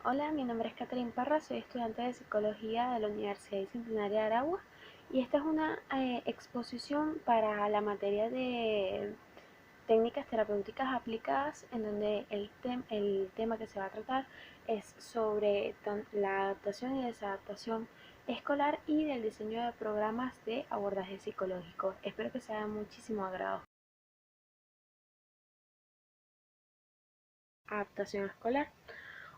Hola, mi nombre es Catherine Parra, soy estudiante de Psicología de la Universidad Bicentenaria de Aragua y esta es una exposición para la materia de técnicas terapéuticas aplicadas en donde el tema que se va a tratar es sobre la adaptación y desadaptación escolar y del diseño de programas de abordaje psicológico. Espero que sea de muchísimo agrado. Adaptación escolar.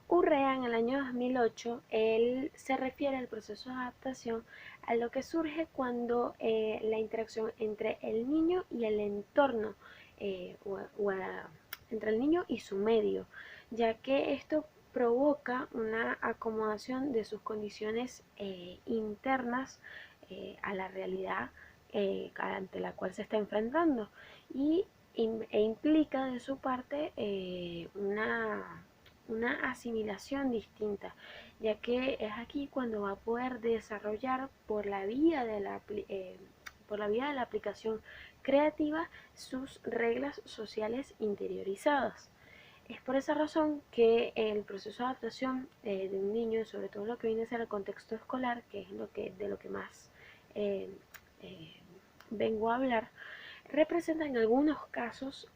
Urrea en el año 2008, él se refiere al proceso de adaptación a lo que surge cuando la interacción entre el niño y el entorno, entre el niño y su medio, ya que esto provoca una acomodación de sus condiciones internas a la realidad ante la cual se está enfrentando y implica de su parte una asimilación distinta, ya que es aquí cuando va a poder desarrollar por la vía de la aplicación creativa sus reglas sociales interiorizadas. Es por esa razón que el proceso de adaptación de un niño, sobre todo lo que viene a ser el contexto escolar, que es de lo que más eh, eh, vengo a hablar, representa en algunos casos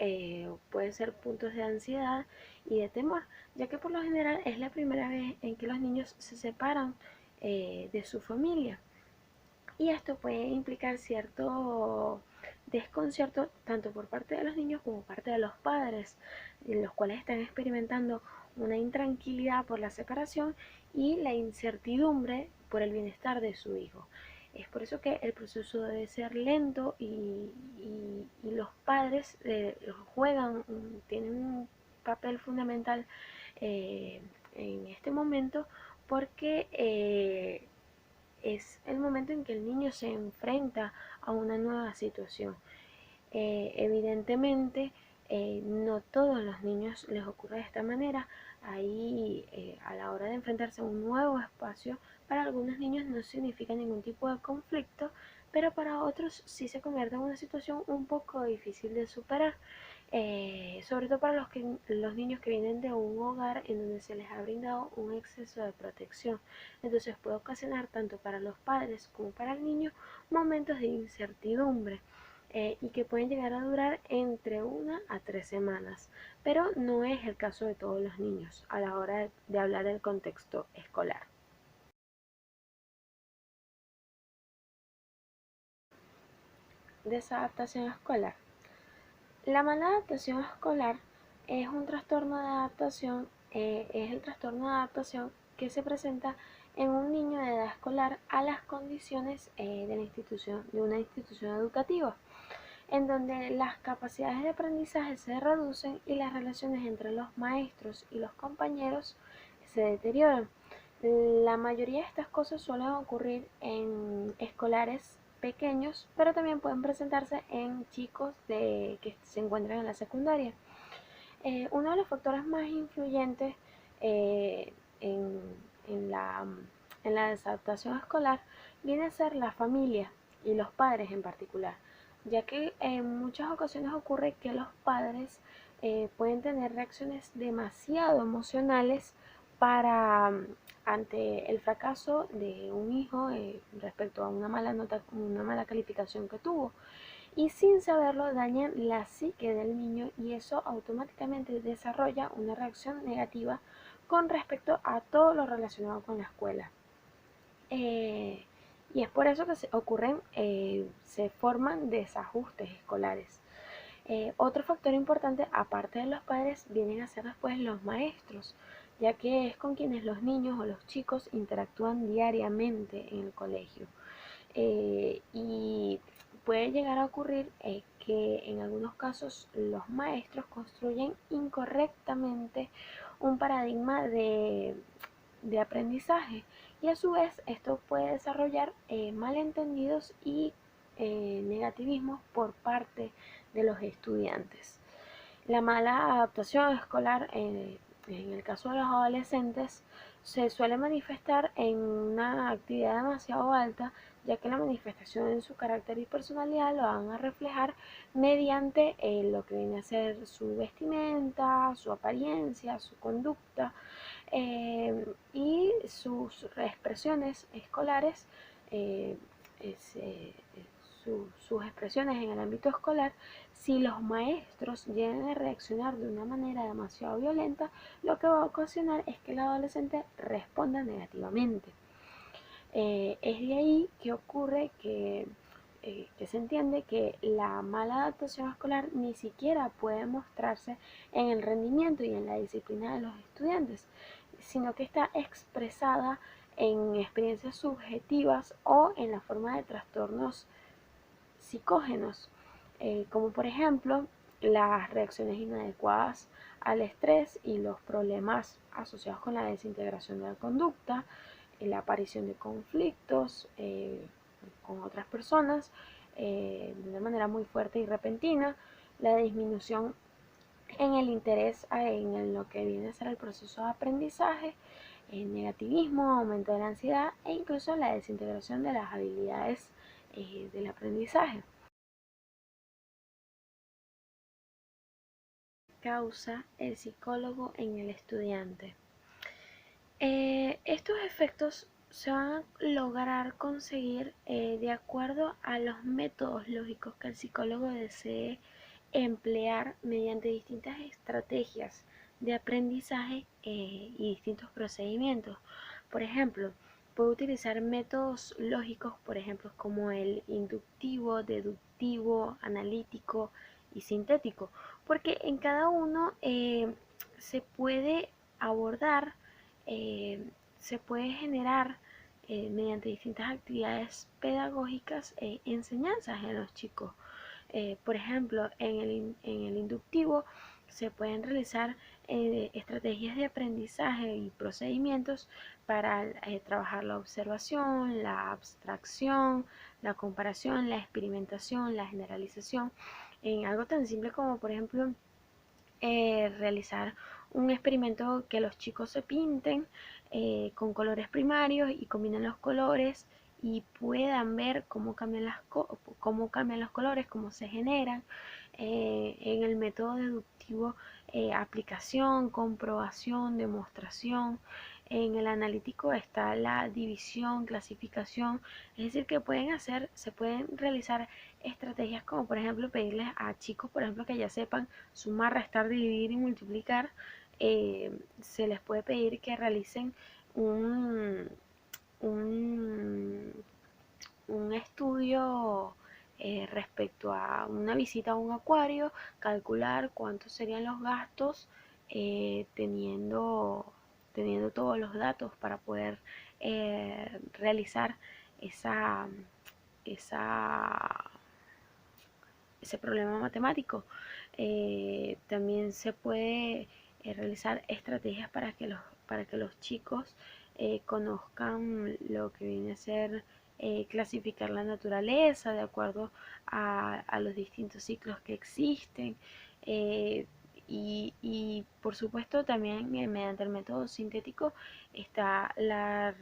puede ser puntos de ansiedad y de temor, ya que por lo general es la primera vez en que los niños se separan de su familia. Y esto puede implicar cierto desconcierto tanto por parte de los niños como por parte de los padres, los cuales están experimentando una intranquilidad por la separación y la incertidumbre por el bienestar de su hijo. Es por eso que el proceso debe ser lento y los padres tienen un papel fundamental en este momento porque es el momento en que el niño se enfrenta a una nueva situación. Evidentemente, no todos los niños les ocurre de esta manera. Ahí, a la hora de enfrentarse a un nuevo espacio, para algunos niños no significa ningún tipo de conflicto, pero para otros sí se convierte en una situación un poco difícil de superar. Sobre todo para los niños que vienen de un hogar en donde se les ha brindado un exceso de protección. Entonces puede ocasionar tanto para los padres como para el niño momentos de incertidumbre y que pueden llegar a durar entre 1 a 3 semanas, pero no es el caso de todos los niños a la hora de hablar del contexto escolar. Desadaptación escolar. La mala adaptación escolar es un trastorno de adaptación, es el trastorno de adaptación que se presenta en un niño de edad escolar a las condiciones de una institución educativa, en donde las capacidades de aprendizaje se reducen y las relaciones entre los maestros y los compañeros se deterioran. La mayoría de estas cosas suelen ocurrir en escolares pequeños, pero también pueden presentarse en chicos que se encuentran en la secundaria. Uno de los factores más influyentes eh, en, en la, en la desadaptación escolar viene a ser la familia y los padres en particular, ya que en muchas ocasiones ocurre que los padres pueden tener reacciones demasiado emocionales para ante el fracaso de un hijo respecto a una mala nota, una mala calificación que tuvo y sin saberlo dañan la psique del niño y eso automáticamente desarrolla una reacción negativa con respecto a todo lo relacionado con la escuela. Eh, y es por eso que se forman desajustes escolares. Otro factor importante, aparte de los padres, vienen a ser después los maestros, ya que es con quienes los niños o los chicos interactúan diariamente en el colegio. Y puede llegar a ocurrir que en algunos casos los maestros construyen incorrectamente un paradigma de aprendizaje y a su vez esto puede desarrollar malentendidos y negativismos por parte de los estudiantes. La mala adaptación escolar en el caso de los adolescentes se suele manifestar en una actividad demasiado alta ya que la manifestación en su carácter y personalidad lo van a reflejar mediante lo que viene a ser su vestimenta, su apariencia, su conducta, y sus expresiones escolares, eh, es, eh, sus expresiones en el ámbito escolar. Si los maestros llegan a reaccionar de una manera demasiado violenta, lo que va a ocasionar es que el adolescente responda negativamente. Es de ahí que ocurre que se entiende que la mala adaptación escolar ni siquiera puede mostrarse en el rendimiento y en la disciplina de los estudiantes, sino que está expresada en experiencias subjetivas o en la forma de trastornos psicógenos, como por ejemplo las reacciones inadecuadas al estrés y los problemas asociados con la desintegración de la conducta, la aparición de conflictos con otras personas de una manera muy fuerte y repentina, la disminución en el interés en lo que viene a ser el proceso de aprendizaje, el negativismo, aumento de la ansiedad e incluso la desintegración de las habilidades del aprendizaje. Causa el psicólogo en el estudiante. Estos efectos se van a lograr conseguir de acuerdo a los métodos lógicos que el psicólogo desee emplear mediante distintas estrategias de aprendizaje y distintos procedimientos. Por ejemplo, puede utilizar métodos lógicos, por ejemplo, como el inductivo, deductivo, analítico y sintético, porque en cada uno se puede abordar, eh, se puede generar mediante distintas actividades pedagógicas enseñanzas en los chicos. Por ejemplo, en el inductivo se pueden realizar estrategias de aprendizaje y procedimientos para trabajar la observación, la abstracción, la comparación, la experimentación, la generalización, en algo tan simple como por ejemplo realizar un experimento que los chicos se pinten con colores primarios y combinen los colores y puedan ver cómo cambian los colores, cómo se generan. En el método deductivo, aplicación, comprobación, demostración. En el analítico está la división, clasificación, es decir, que se pueden realizar estrategias como por ejemplo pedirles a chicos, por ejemplo, que ya sepan sumar, restar, dividir y multiplicar. Se les puede pedir que realicen un, un, un estudio respecto a una visita a un acuario, calcular cuántos serían los gastos teniendo todos los datos para poder realizar esa, esa, ese problema matemático. También se puede realizar estrategias para que los chicos conozcan lo que viene a ser clasificar la naturaleza de acuerdo a los distintos ciclos que existen. eh, y por supuesto también mediante el método sintético está la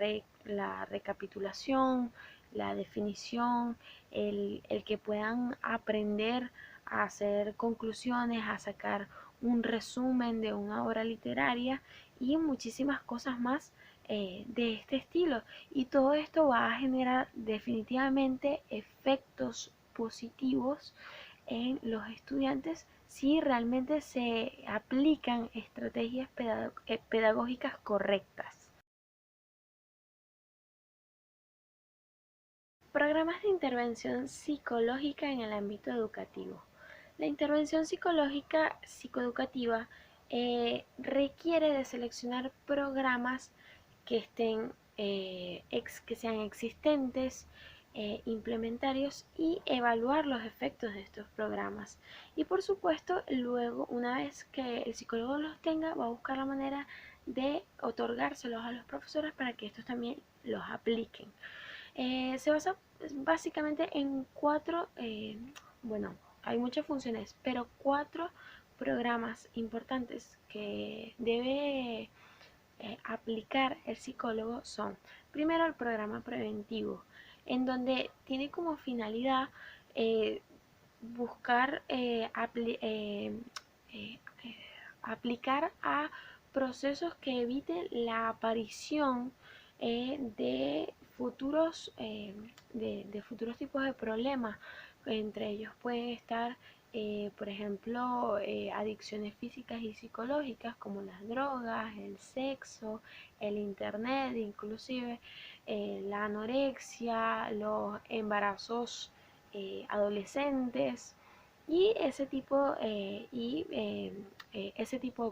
recapitulación, la definición, el que puedan aprender a hacer conclusiones, a sacar un resumen de una obra literaria y muchísimas cosas más de este estilo. Y todo esto va a generar definitivamente efectos positivos en los estudiantes si realmente se aplican estrategias pedagógicas correctas. Programas de intervención psicológica en el ámbito educativo. La intervención psicológica psicoeducativa requiere de seleccionar programas que que sean existentes, implementarios y evaluar los efectos de estos programas. Y por supuesto, luego, una vez que el psicólogo los tenga, va a buscar la manera de otorgárselos a los profesores para que estos también los apliquen. Se basa básicamente en bueno, hay muchas funciones, pero cuatro programas importantes que debe aplicar el psicólogo son: primero, el programa preventivo. en donde tiene como finalidad buscar eh, aplicar a procesos que eviten la aparición de futuros tipos de problemas. Entre ellos pueden estar, por ejemplo, adicciones físicas y psicológicas como las drogas, el sexo, el internet, inclusive la anorexia, los embarazos adolescentes y ese tipo de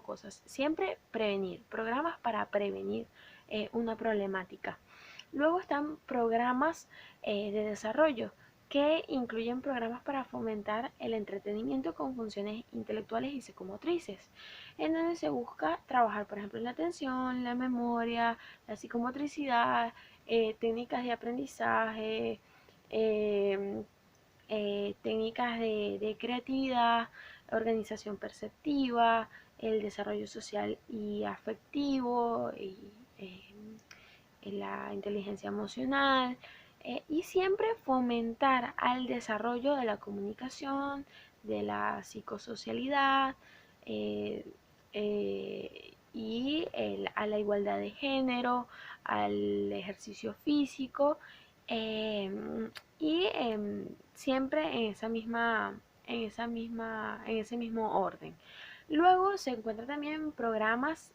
cosas. Siempre prevenir, programas para prevenir una problemática. Luego están programas de desarrollo que incluyen programas para fomentar el entretenimiento con funciones intelectuales y psicomotrices, en donde se busca trabajar, por ejemplo, en la atención, la memoria, la psicomotricidad, técnicas de aprendizaje, eh, técnicas de creatividad, organización perceptiva, el desarrollo social y afectivo, y la inteligencia emocional, y siempre fomentar al desarrollo de la comunicación, de la psicosocialidad, eh, a la igualdad de género, al ejercicio físico, eh, siempre en ese mismo orden. Luego se encuentran también programas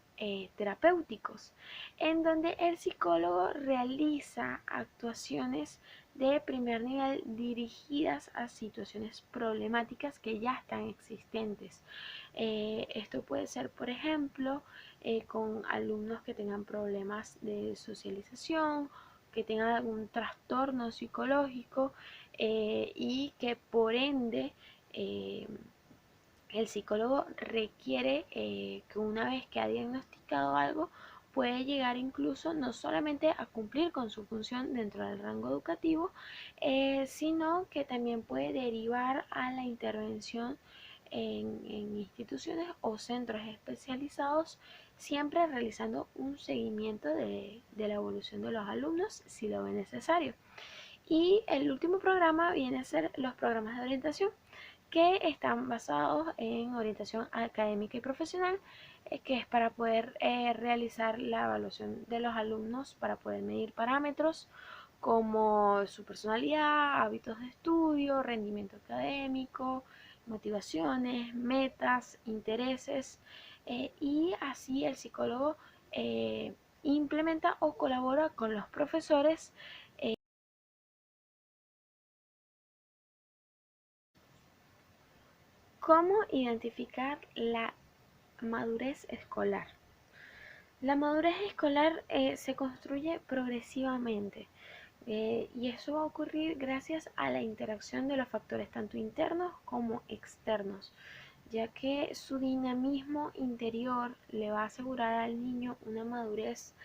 terapéuticos, en donde el psicólogo realiza actuaciones de primer nivel dirigidas a situaciones problemáticas que ya están existentes. Esto puede ser, por ejemplo, con alumnos que tengan problemas de socialización, que tengan algún trastorno psicológico, y que por ende el psicólogo requiere que una vez que ha diagnosticado algo, puede llegar incluso no solamente a cumplir con su función dentro del rango educativo, sino que también puede derivar a la intervención en instituciones o centros especializados, siempre realizando un seguimiento de la evolución de los alumnos si lo ve necesario. Y el último programa viene a ser los programas de orientación, que están basados en orientación académica y profesional, que es para poder realizar la evaluación de los alumnos, para poder medir parámetros como su personalidad, hábitos de estudio, rendimiento académico, motivaciones, metas, intereses, y así el psicólogo eh, implementa o colabora con los profesores. ¿Cómo identificar la madurez escolar? La madurez escolar se construye progresivamente, y eso va a ocurrir gracias a la interacción de los factores tanto internos como externos, ya que su dinamismo interior le va a asegurar al niño una madurez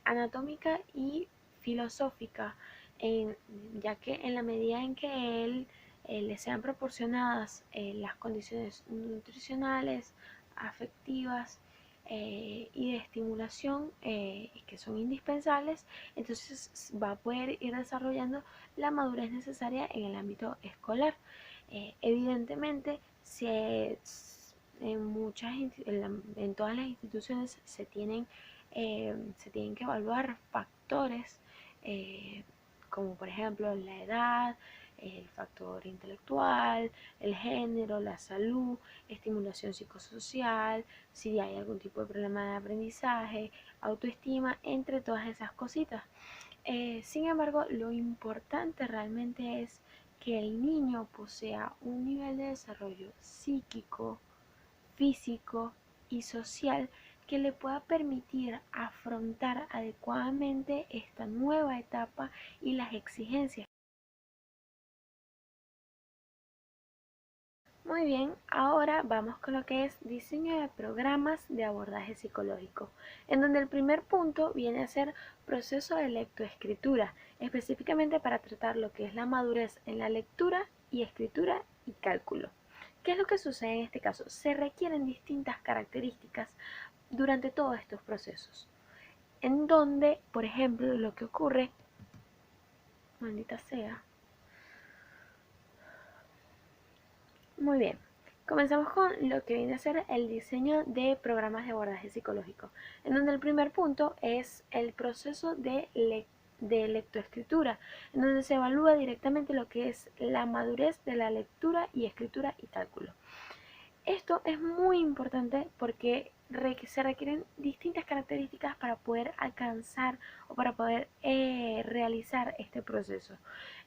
anatómica y filosófica, en- ya que en la medida en que le sean proporcionadas las condiciones nutricionales, afectivas, y de estimulación, que son indispensables, entonces va a poder ir desarrollando la madurez necesaria en el ámbito escolar. Evidentemente, en todas las instituciones se tienen que evaluar factores, eh, como por ejemplo la edad, el factor intelectual, el género, la salud, estimulación psicosocial, si hay algún tipo de problema de aprendizaje, autoestima, entre todas esas cositas. Sin embargo, lo importante realmente es que el niño posea un nivel de desarrollo psíquico, físico y social que le pueda permitir afrontar adecuadamente esta nueva etapa y las exigencias. Muy bien, ahora vamos con lo que es diseño de programas de abordaje psicológico, en donde el primer punto viene a ser proceso de lectoescritura, específicamente para tratar lo que es la madurez en la lectura y escritura y cálculo. ¿Qué es lo que sucede en este caso? Se requieren distintas características durante todos estos procesos, en donde, por ejemplo, lo que ocurre Maldita sea. Muy bien. Comenzamos con lo que viene a ser el diseño de programas de abordaje psicológico, en donde el primer punto es el proceso de lectoescritura, en donde se evalúa directamente lo que es la madurez de la lectura y escritura y cálculo. Esto es muy importante porque se requieren distintas características para poder alcanzar o para poder realizar este proceso,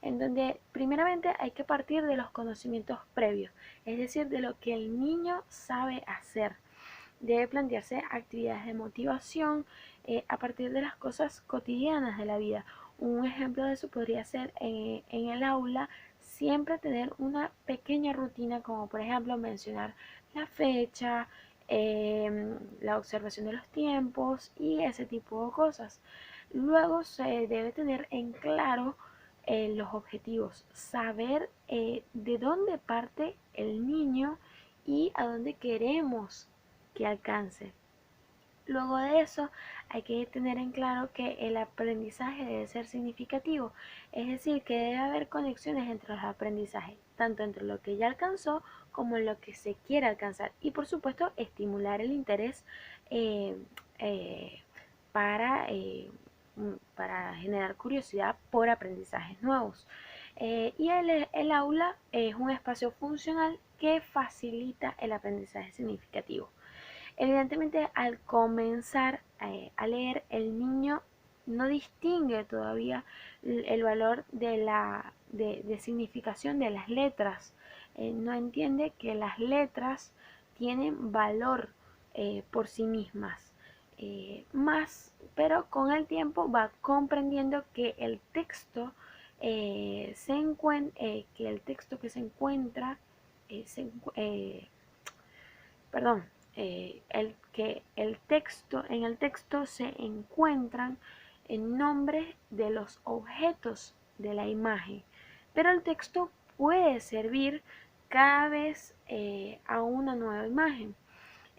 en donde primeramente hay que partir de los conocimientos previos, es decir, de lo que el niño sabe hacer. Debe plantearse actividades de motivación a partir de las cosas cotidianas de la vida. Un ejemplo de eso podría ser en el aula siempre tener una pequeña rutina, como por ejemplo mencionar la fecha, la observación de los tiempos y ese tipo de cosas. Luego se debe tener en claro los objetivos, saber de dónde parte el niño y a dónde queremos que alcance. Luego de eso hay que tener en claro que el aprendizaje debe ser significativo, es decir, que debe haber conexiones entre los aprendizajes, tanto entre lo que ya alcanzó como en lo que se quiere alcanzar. Y por supuesto, estimular el interés eh, eh, para, eh, para generar curiosidad por aprendizajes nuevos. Y el aula es un espacio funcional que facilita el aprendizaje significativo. Evidentemente, al comenzar a leer, el niño no distingue todavía el valor de significación de las letras. No entiende que las letras tienen valor por sí mismas. Pero con el tiempo va comprendiendo que el texto que el texto que se encuentra perdón, en el texto se encuentran en nombres de los objetos de la imagen, pero el texto puede servir cada vez a una nueva imagen,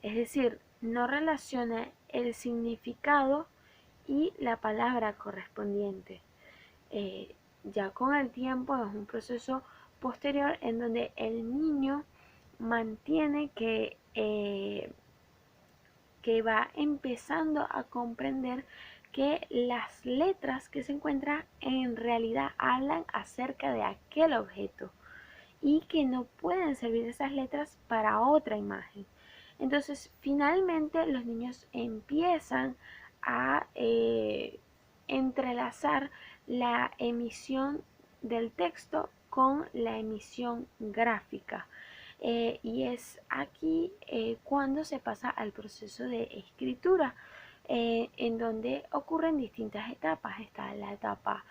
es decir, no relaciona el significado y la palabra correspondiente. Ya con el tiempo es un proceso posterior en donde el niño mantiene que va empezando a comprender que las letras que se encuentran en realidad hablan acerca de aquel objeto y que no pueden servir esas letras para otra imagen. Entonces, finalmente los niños empiezan a entrelazar la emisión del texto con la emisión gráfica. Y es aquí cuando se pasa al proceso de escritura, en donde ocurren distintas etapas. Está la etapa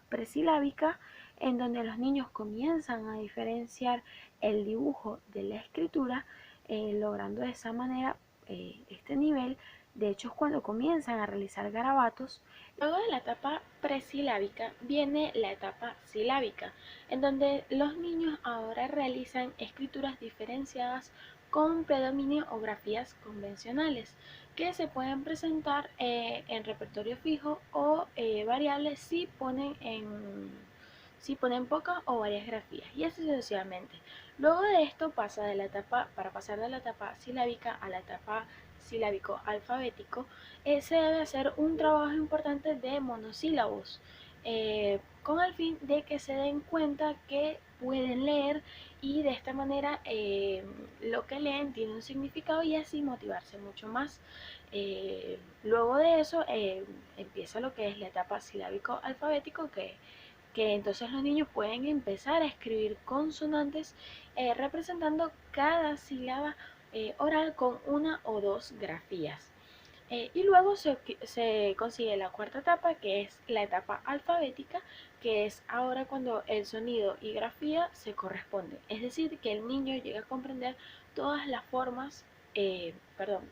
presilábica, en donde los niños comienzan a diferenciar el dibujo de la escritura, logrando de esa manera este nivel. De hecho, es cuando comienzan a realizar garabatos. Luego de la etapa presilábica viene la etapa silábica, en donde los niños ahora realizan escrituras diferenciadas con predominio o grafías convencionales, que se pueden presentar en repertorio fijo o variables si ponen pocas o varias grafías, y así sucesivamente. Luego de esto para pasar de la etapa silábica a la etapa silábico alfabético, se debe hacer un trabajo importante de monosílabos, con el fin de que se den cuenta que pueden leer y de esta manera lo que leen tiene un significado y así motivarse mucho más. Luego de eso empieza lo que es la etapa silábico alfabético, que entonces los niños pueden empezar a escribir consonantes representando cada sílaba oral con una o dos grafías. Y luego se consigue la cuarta etapa, que es la etapa alfabética, que es ahora cuando el sonido y grafía se corresponden. Es decir, que el niño llega a comprender todas las formas,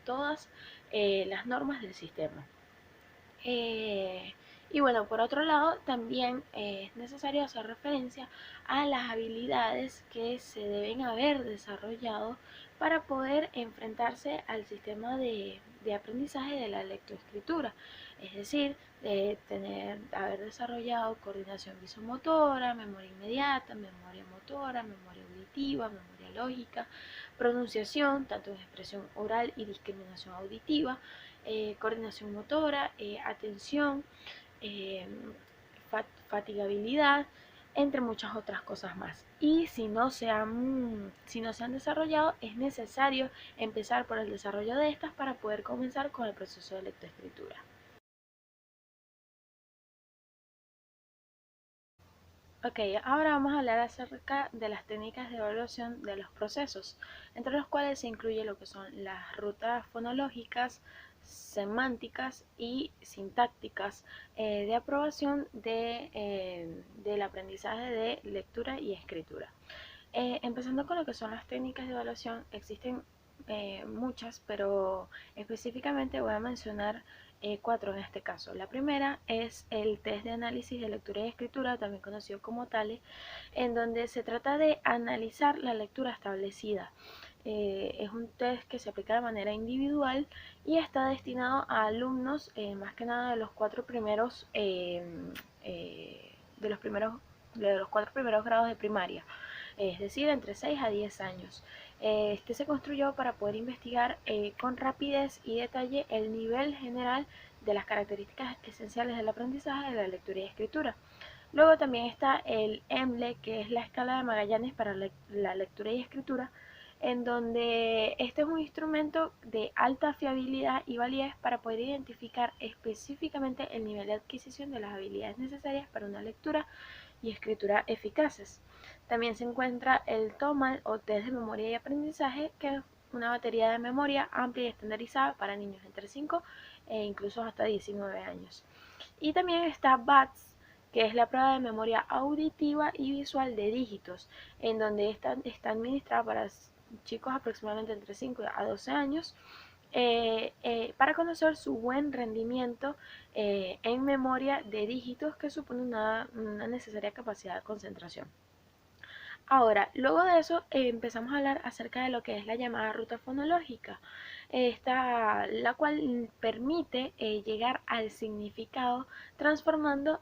todas las normas del sistema. Y bueno, por otro lado, también es necesario hacer referencia a las habilidades que se deben haber desarrollado para poder enfrentarse al sistema de aprendizaje de la lectoescritura. Es decir, de haber desarrollado coordinación visomotora, memoria inmediata, memoria motora, memoria auditiva, memoria lógica, pronunciación, tanto en expresión oral y discriminación auditiva, coordinación motora, atención, eh, fatigabilidad, entre muchas otras cosas más. Y si no se han desarrollado, es necesario empezar por el desarrollo de estas para poder comenzar con el proceso de lectoescritura. Ok, ahora vamos a hablar acerca de las técnicas de evaluación de los procesos, entre los cuales se incluye lo que son las rutas fonológicas, semánticas y sintácticas de aprobación del aprendizaje de lectura y escritura. Empezando con lo que son las técnicas de evaluación, existen muchas, pero específicamente voy a mencionar cuatro en este caso. La primera es el test de análisis de lectura y escritura, también conocido como TALE, en donde se trata de analizar la lectura establecida. Es un test que se aplica de manera individual y está destinado a alumnos, más que nada de los cuatro primeros, de los cuatro primeros grados de primaria, es decir, entre 6 a 10 años. Este se construyó para poder investigar con rapidez y detalle el nivel general de las características esenciales del aprendizaje de la lectura y escritura. Luego también está el EMLE, que es la escala de Magallanes para la lectura y escritura, en donde este es un instrumento de alta fiabilidad y validez para poder identificar específicamente el nivel de adquisición de las habilidades necesarias para una lectura y escritura eficaces. También se encuentra el TOMAL o test de memoria y aprendizaje, que es una batería de memoria amplia y estandarizada para niños entre 5 e incluso hasta 19 años. Y también está BATS, que es la prueba de memoria auditiva y visual de dígitos, en donde está administrada para chicos aproximadamente entre 5 a 12 años, para conocer su buen rendimiento en memoria de dígitos, que supone una necesaria capacidad de concentración. Ahora, luego de eso empezamos a hablar acerca de lo que es la llamada ruta fonológica, la cual permite llegar al significado transformando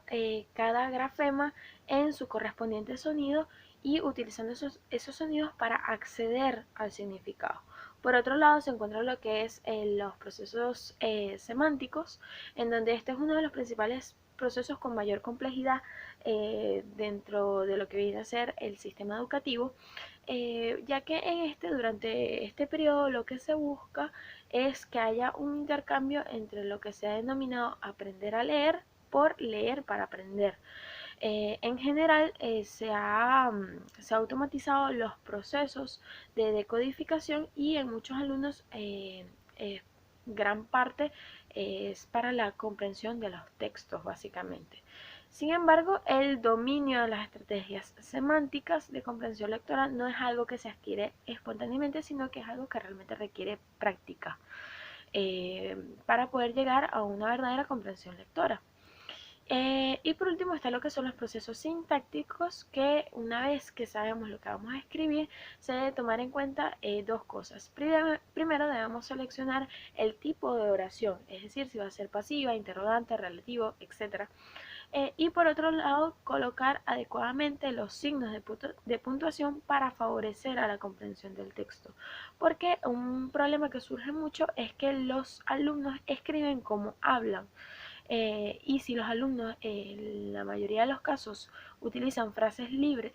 cada grafema en su correspondiente sonido y utilizando esos sonidos para acceder al significado. Por otro lado se encuentra lo que es los procesos semánticos, en donde este es uno de los principales procesos con mayor complejidad dentro de lo que viene a ser el sistema educativo, ya que durante este periodo lo que se busca es que haya un intercambio entre lo que se ha denominado aprender a leer por leer para aprender. En general se ha automatizado los procesos de decodificación y en muchos alumnos gran parte es para la comprensión de los textos básicamente. Sin embargo, el dominio de las estrategias semánticas de comprensión lectora no es algo que se adquiere espontáneamente, sino que es algo que realmente requiere práctica para poder llegar a una verdadera comprensión lectora. Y por último está lo que son los procesos sintácticos, que una vez que sabemos lo que vamos a escribir, se debe tomar en cuenta dos cosas. Primero debemos seleccionar el tipo de oración, es decir, si va a ser pasiva, interrogante, relativo, etc. Y por otro lado, colocar adecuadamente los signos de puntuación para favorecer a la comprensión del texto. Porque un problema que surge mucho es que los alumnos escriben como hablan. Y si los alumnos, en la mayoría de los casos, utilizan frases libres,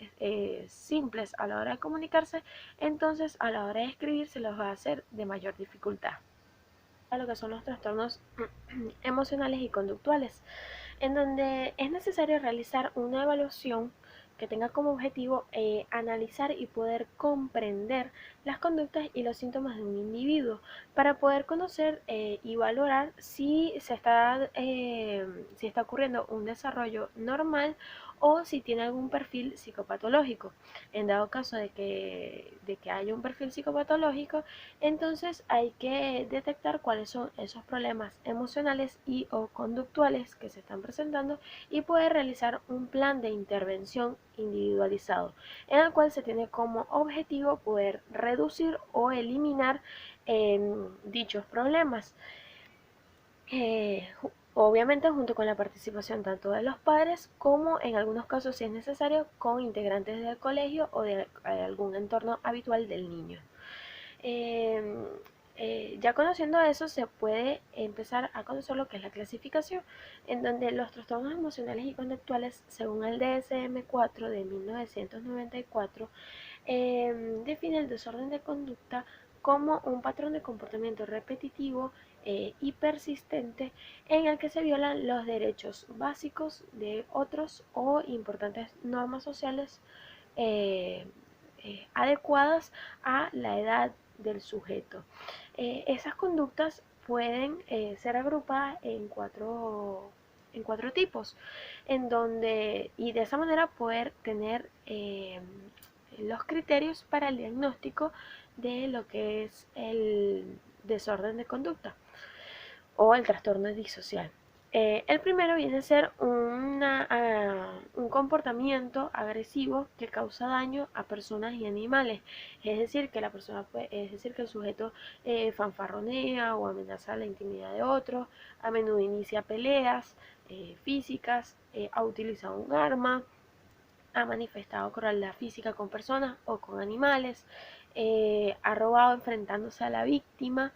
simples a la hora de comunicarse, entonces a la hora de escribir se les va a hacer de mayor dificultad. A lo que son los trastornos emocionales y conductuales, en donde es necesario realizar una evaluación que tenga como objetivo analizar y poder comprender las conductas y los síntomas de un individuo para poder conocer y valorar si está ocurriendo un desarrollo normal o si tiene algún perfil psicopatológico. En dado caso de que haya un perfil psicopatológico, entonces hay que detectar cuáles son esos problemas emocionales y o conductuales que se están presentando y poder realizar un plan de intervención individualizado, en el cual se tiene como objetivo poder reducir o eliminar dichos problemas. Obviamente junto con la participación tanto de los padres como en algunos casos si es necesario con integrantes del colegio o de algún entorno habitual del niño. Eh, ya conociendo eso se puede empezar a conocer lo que es la clasificación, en donde los trastornos emocionales y conductuales según el DSM-4 de 1994 define el desorden de conducta como un patrón de comportamiento repetitivo y persistente en el que se violan los derechos básicos de otros o importantes normas sociales eh, adecuadas a la edad del sujeto. Esas conductas pueden ser agrupadas en cuatro tipos, en donde, y de esa manera poder tener los criterios para el diagnóstico de lo que es el desorden de conducta o el trastorno disocial. El primero viene a ser un comportamiento agresivo que causa daño a personas y animales. Es decir, que la persona es decir, que el sujeto fanfarronea o amenaza la intimidad de otros, a menudo inicia peleas físicas, ha utilizado un arma, ha manifestado crueldad física con personas o con animales, ha robado enfrentándose a la víctima,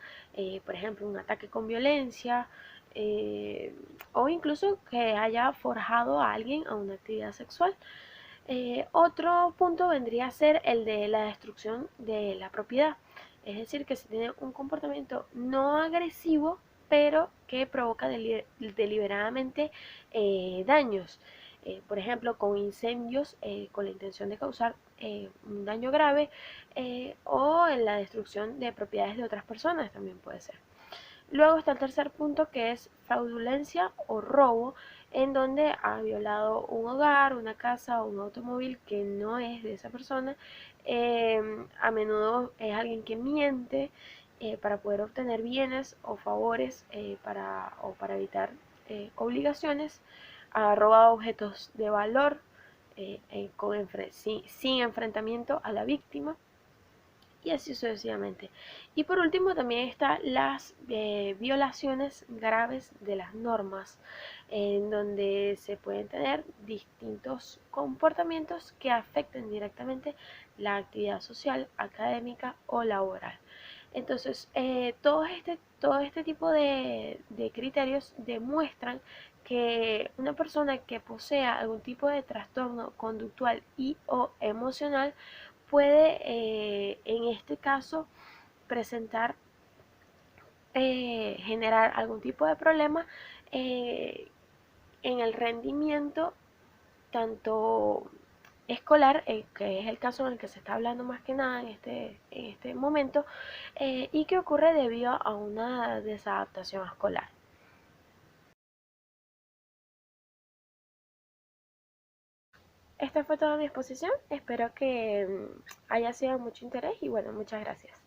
por ejemplo, un ataque con violencia, eh, o incluso que haya forjado a alguien a una actividad sexual. Otro punto vendría a ser el de la destrucción de la propiedad, es decir, que se tiene un comportamiento no agresivo, pero que provoca deliberadamente daños. Por ejemplo, con incendios con la intención de causar un daño grave o en la destrucción de propiedades de otras personas también puede ser. Luego está el tercer punto que es fraudulencia o robo, en donde ha violado un hogar, una casa o un automóvil que no es de esa persona. A menudo es alguien que miente para poder obtener bienes o favores o para evitar obligaciones. Ha robado objetos de valor sin enfrentamiento a la víctima y así sucesivamente. Y por último también están las violaciones graves de las normas, en donde se pueden tener distintos comportamientos que afecten directamente la actividad social, académica o laboral. Entonces, todo este tipo de criterios demuestran que una persona que posea algún tipo de trastorno conductual y o emocional puede en este caso presentar, generar algún tipo de problema eh, en el rendimiento tanto escolar, que es el caso en el que se está hablando más que nada en este momento, y que ocurre debido a una desadaptación escolar. Esta fue toda mi exposición, espero que haya sido de mucho interés y bueno, muchas gracias.